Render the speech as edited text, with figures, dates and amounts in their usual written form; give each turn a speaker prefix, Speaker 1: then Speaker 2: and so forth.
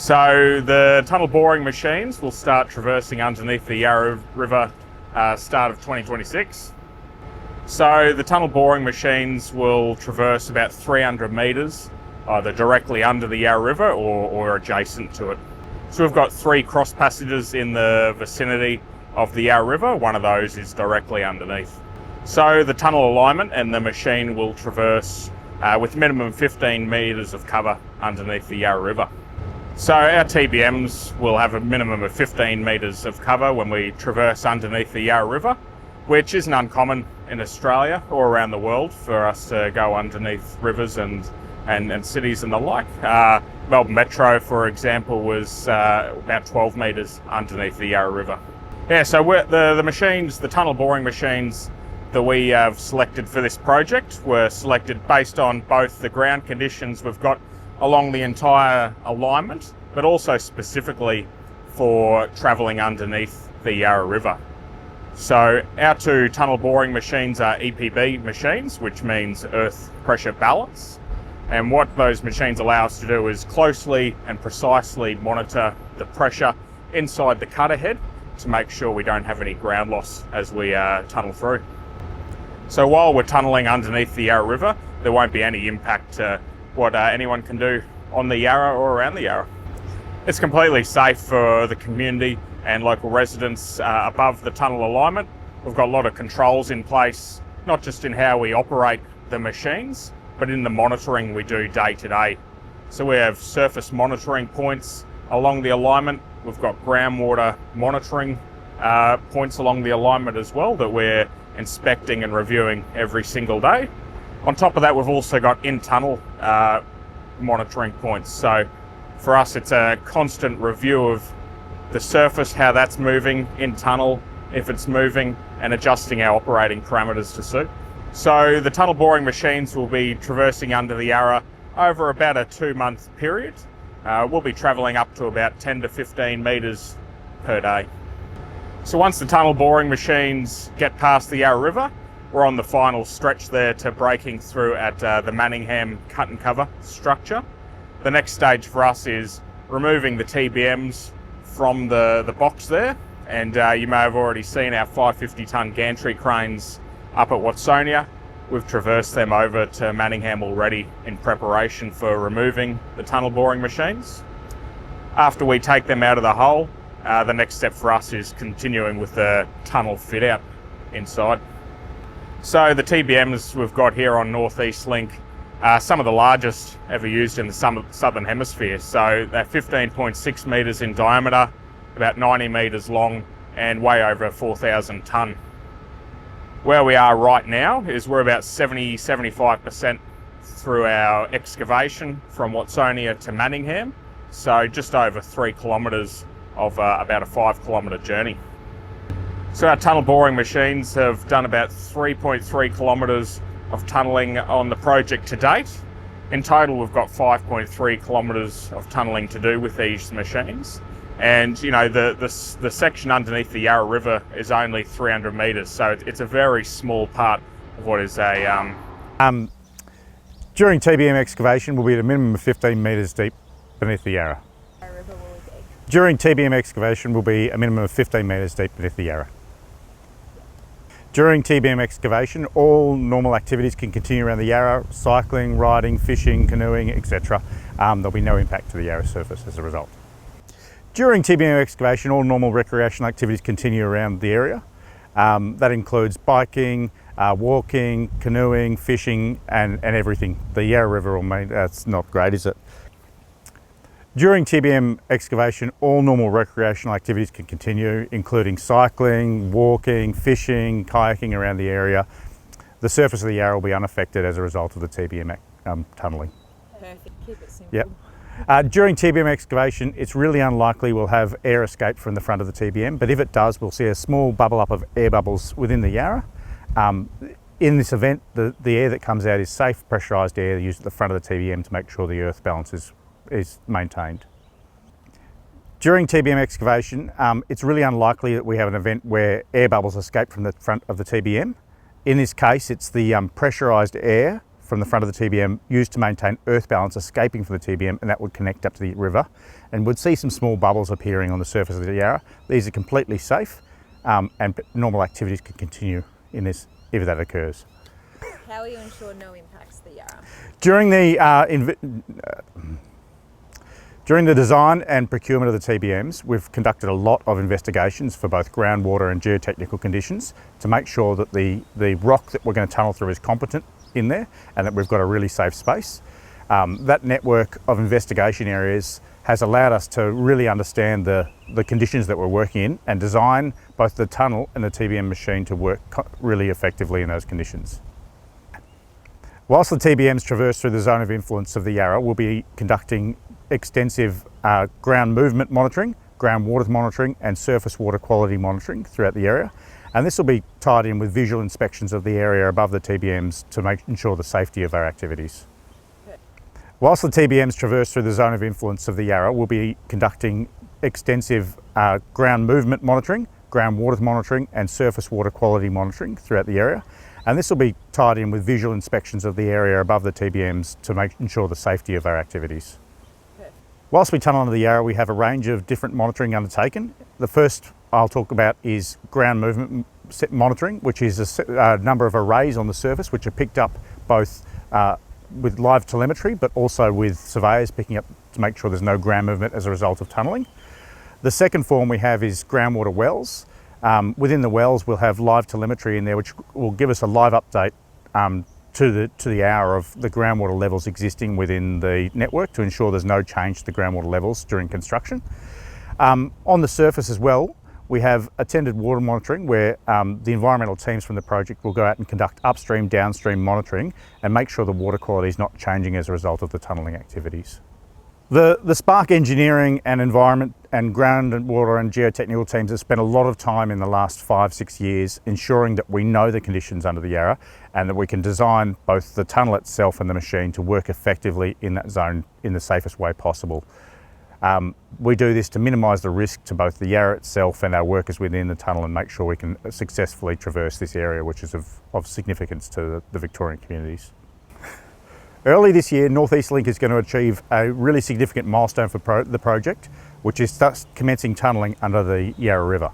Speaker 1: So the tunnel boring machines will start traversing underneath the Yarra River start of 2026. So the tunnel boring machines will traverse about 300 metres, either directly under the Yarra River or adjacent to it. So we've got 3 cross passages in the vicinity of the Yarra River. One of those is directly underneath. So the tunnel alignment and the machine will traverse with minimum 15 metres of cover underneath the Yarra River. So our TBMs will have a minimum of 15 metres of cover when we traverse underneath the Yarra River, which isn't uncommon in Australia or around the world for us to go underneath rivers and cities and the like. Melbourne Metro, for example, was about 12 metres underneath the Yarra River. Yeah, so the machines, the tunnel boring machines that we have selected for this project were selected based on both the ground conditions we've got along the entire alignment, but also specifically for travelling underneath the Yarra River. So our 2 tunnel boring machines are EPB machines, which means earth pressure balance. And what those machines allow us to do is closely and precisely monitor the pressure inside the cutter head to make sure we don't have any ground loss as we tunnel through. So while we're tunnelling underneath the Yarra River, there won't be any impact to what anyone can do on the Yarra or around the Yarra. It's completely safe for the community and local residents above the tunnel alignment. We've got a lot of controls in place, not just in how we operate the machines, but in the monitoring we do day to day. So we have surface monitoring points along the alignment. We've got groundwater monitoring points along the alignment as well that we're inspecting and reviewing every single day. On top of that, we've also got in-tunnel monitoring points. So for us, it's a constant review of the surface, how that's moving in tunnel, if it's moving, and adjusting our operating parameters to suit. So the tunnel boring machines will be traversing under the Yarra over about a 2-month period. We'll be travelling up to about 10 to 15 metres per day. So once the tunnel boring machines get past the Yarra River, we're on the final stretch there to breaking through at the Manningham cut and cover structure. The next stage for us is removing the TBMs from the box there, and you may have already seen our 550 tonne gantry cranes up at Watsonia. We've traversed them over to Manningham already in preparation for removing the tunnel boring machines. After we take them out of the hole, the next step for us is continuing with the tunnel fit out inside. So the TBMs we've got here on North East Link are some of the largest ever used in the Southern Hemisphere. So they're 15.6 metres in diameter, about 90 metres long, and weigh over 4,000 tonne. Where we are right now is we're about 75% through our excavation from Watsonia to Manningham, so just over 3 kilometres of about a 5 kilometre journey. So our tunnel boring machines have done about 3.3 kilometres of tunnelling on the project to date. In total, we've got 5.3 kilometres of tunnelling to do with these machines. And you know, the section underneath the Yarra River is only 300 metres, so it's a very small part of what is a...
Speaker 2: During TBM excavation, we'll be at a minimum of 15 metres deep beneath the Yarra. During TBM excavation, we'll be a minimum of 15 metres deep beneath the Yarra. During TBM excavation, all normal activities can continue around the Yarra: cycling, riding, fishing, canoeing, etc. There'll be no impact to the Yarra surface as a result. During TBM excavation, all normal recreational activities continue around the area. That includes biking, walking, canoeing, fishing, and everything. The Yarra River, that's not great, is it? During TBM excavation, all normal recreational activities can continue, including cycling, walking, fishing, kayaking around the area. The surface of the Yarra will be unaffected as a result of the TBM tunnelling.
Speaker 3: Perfect, keep it simple.
Speaker 2: Yep. During TBM excavation, it's really unlikely we'll have air escape from the front of the TBM, but if it does, we'll see a small bubble up of air bubbles within the Yarra. In this event, the air that comes out is safe, pressurised air used at the front of the TBM to make sure the earth balance is maintained. During TBM excavation, it's really unlikely that we have an event where air bubbles escape from the front of the TBM. In this case, it's the pressurised air from the front of the TBM used to maintain earth balance escaping from the TBM, and that would connect up to the river, and would see some small bubbles appearing on the surface of the Yarra. These are completely safe, and normal activities can continue in this if that occurs.
Speaker 3: How will you ensure no impacts to the Yarra?
Speaker 2: During the design and procurement of the TBMs, we've conducted a lot of investigations for both groundwater and geotechnical conditions to make sure that the rock that we're going to tunnel through is competent in there and that we've got a really safe space. That network of investigation areas has allowed us to really understand the conditions that we're working in and design both the tunnel and the TBM machine to work really effectively in those conditions. Whilst the TBMs traverse through the zone of influence of the Yarra, we'll be conducting extensive ground movement monitoring, groundwater monitoring and surface water quality monitoring throughout the area. And this will be tied in with visual inspections of the area above the TBMs to ensure the safety of our activities. Whilst the TBMs traverse through the zone of influence of the Yarra, we'll be conducting extensive ground movement monitoring, groundwater monitoring and surface water quality monitoring throughout the area. And this will be tied in with visual inspections of the area above the TBMs to ensure the safety of our activities. Whilst we tunnel under the Yarra, we have a range of different monitoring undertaken. The first I'll talk about is ground movement monitoring, which is a number of arrays on the surface which are picked up both with live telemetry but also with surveyors picking up to make sure there's no ground movement as a result of tunnelling. The second form we have is groundwater wells. Within the wells we'll have live telemetry in there which will give us a live update to the hour of the groundwater levels existing within the network to ensure there's no change to the groundwater levels during construction. On the surface as well, we have attended water monitoring where the environmental teams from the project will go out and conduct upstream, downstream monitoring and make sure the water quality is not changing as a result of the tunnelling activities. The Spark engineering and environment and groundwater and geotechnical teams have spent a lot of time in the last 5-6 years ensuring that we know the conditions under the Yarra and that we can design both the tunnel itself and the machine to work effectively in that zone in the safest way possible. We do this to minimise the risk to both the Yarra itself and our workers within the tunnel and make sure we can successfully traverse this area, which is of significance to the Victorian communities. Early this year, North East Link is going to achieve a really significant milestone for the project, which is thus commencing tunnelling under the Yarra River.